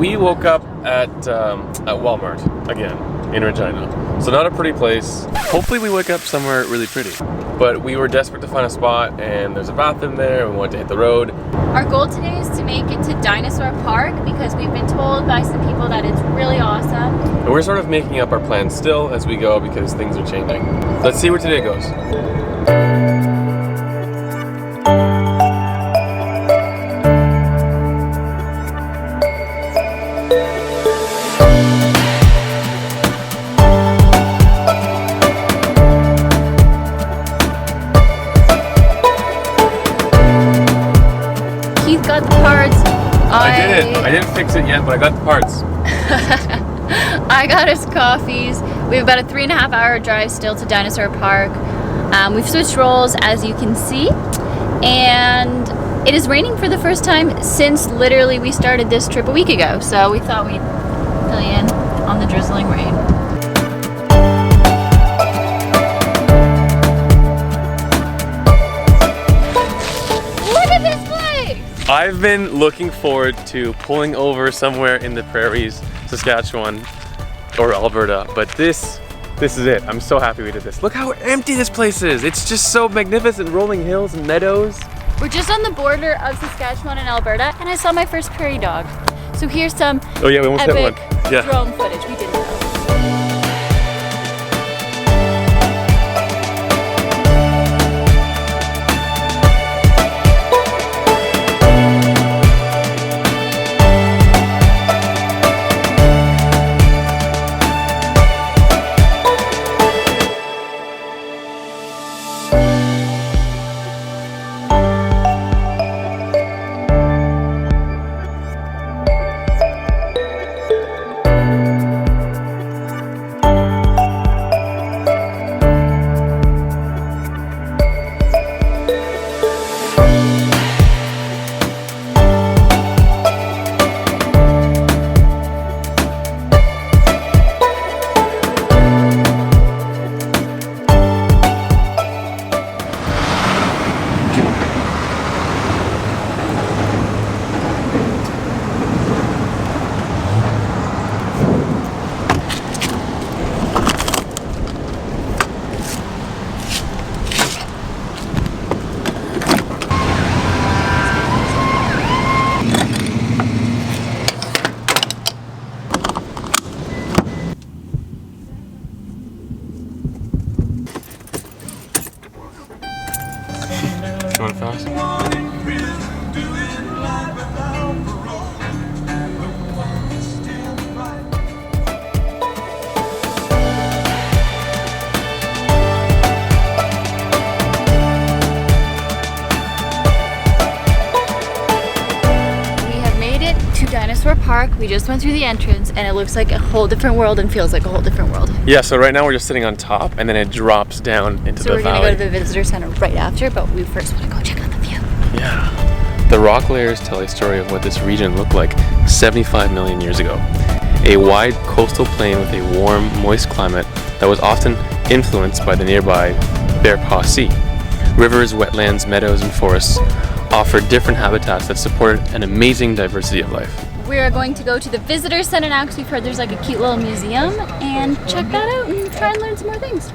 We woke up at Walmart again in Regina. So not a pretty place. Hopefully we wake up somewhere really pretty. But we were desperate to find a spot and there's a bathroom there and we wanted to hit the road. Our goal today is to make it to Dinosaur Park because we've been told by some people that it's really awesome. And we're sort of making up our plans still as we go because things are changing. Let's see where today goes. Got the parts. I didn't fix it yet, but I got the parts. I got us coffees. We have about a 3.5 hour drive still to Dinosaur Park. We've switched roles, as you can see, and it is raining for the first time since literally we started this trip a week ago. So we thought we'd fill you in on the drizzling rain. I've been looking forward to pulling over somewhere in the prairies, Saskatchewan or Alberta, but this is it. I'm so happy we did this. Look how empty this place is. It's just so magnificent, rolling hills and meadows. We're just on the border of Saskatchewan and Alberta, and I saw my first prairie dog. So here's some we almost epic got one. drone footage. We didn't know. Going fast? We have made it to Dinosaur Park. We just went through the entrance and it looks like a whole different world and feels like a whole different world. Yeah, so right now we're just sitting on top and then it drops down into the valley. So we're gonna go to the visitor center right after, but we first want to go check out the view. Yeah. The rock layers tell a story of what this region looked like 75 million years ago. A wide coastal plain with a warm, moist climate that was often influenced by the nearby Bear Paw Sea. Rivers, wetlands, meadows, and forests offered different habitats that supported an amazing diversity of life. We are going to go to the visitor center now because we've heard there's like a cute little museum and check that out and try and learn some more things.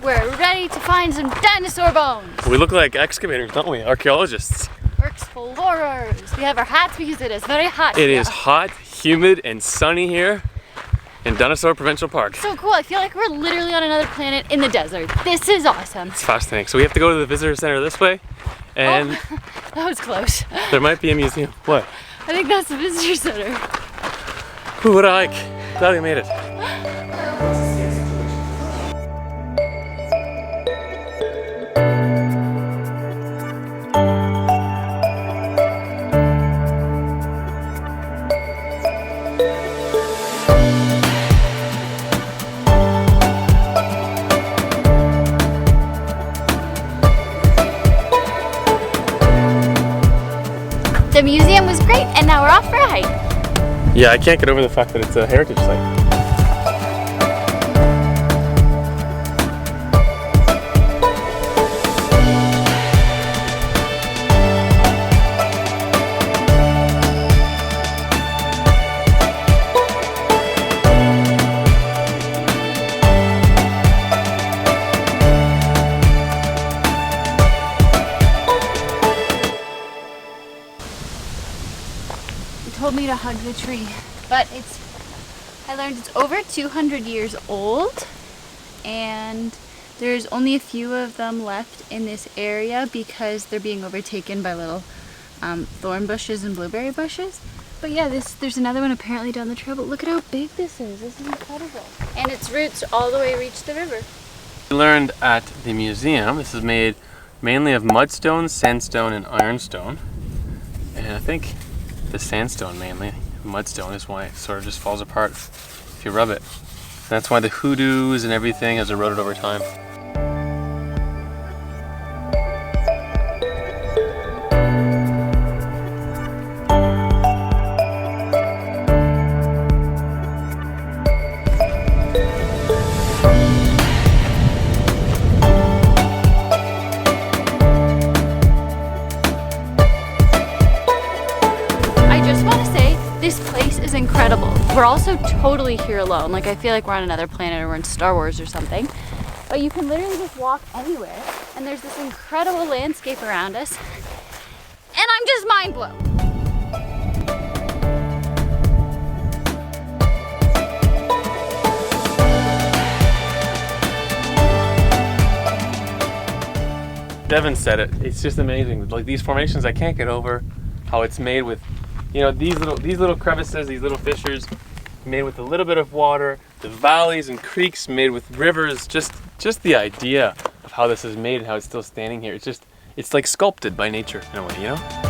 We're ready to find some dinosaur bones. We look like excavators, don't we? Archaeologists. We're explorers. We have our hats because it is very hot. It is hot, humid, and sunny here in Dinosaur Provincial Park. So cool. I feel like we're literally on another planet in the desert. This is awesome. It's fascinating. So we have to go to the visitor center this way, and that was close. There might be a museum. What? I think that's the visitor center. Ooh, what a hike. Glad we made it. The museum was great, and now we're off for a hike. Yeah, I can't get over the fact that it's a heritage site. me to hug the tree. But I learned it's over 200 years old, and there's only a few of them left in this area because they're being overtaken by little thorn bushes and blueberry bushes. But yeah, there's another one apparently down the trail, but look at how big this is. This is incredible. And its roots all the way reach the river. We learned at the museum, this is made mainly of mudstone, sandstone, and ironstone. And I think the sandstone mainly, mudstone, is why it sort of just falls apart if you rub it. And that's why the hoodoos and everything has eroded over time. Incredible. We're also totally here alone. Like, I feel like we're on another planet or we're in Star Wars or something. But you can literally just walk anywhere and there's this incredible landscape around us. And I'm just mind blown. Devin said it. It's just amazing. Like, these formations, I can't get over how it's made with, you know, these little crevices, these little fissures, made with a little bit of water, the valleys and creeks made with rivers. Just the idea of how this is made and how it's still standing here. It's like sculpted by nature in a way, you know?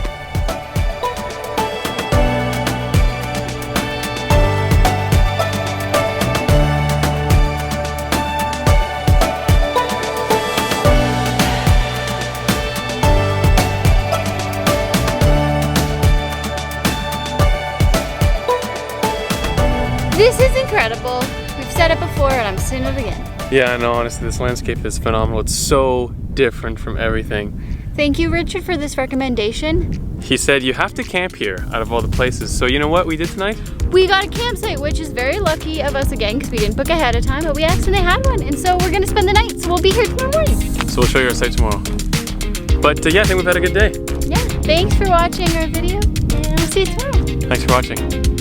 This is incredible. We've said it before and I'm saying it again. Yeah, no, honestly, this landscape is phenomenal. It's so different from everything. Thank you, Richard, for this recommendation. He said you have to camp here out of all the places. So you know what we did tonight? We got a campsite, which is very lucky of us again because we didn't book ahead of time, but we accidentally had one. And so we're gonna spend the night, so we'll be here tomorrow morning. So we'll show you our site tomorrow. But yeah, I think we've had a good day. Yeah, thanks for watching our video and I'll see you tomorrow. Thanks for watching.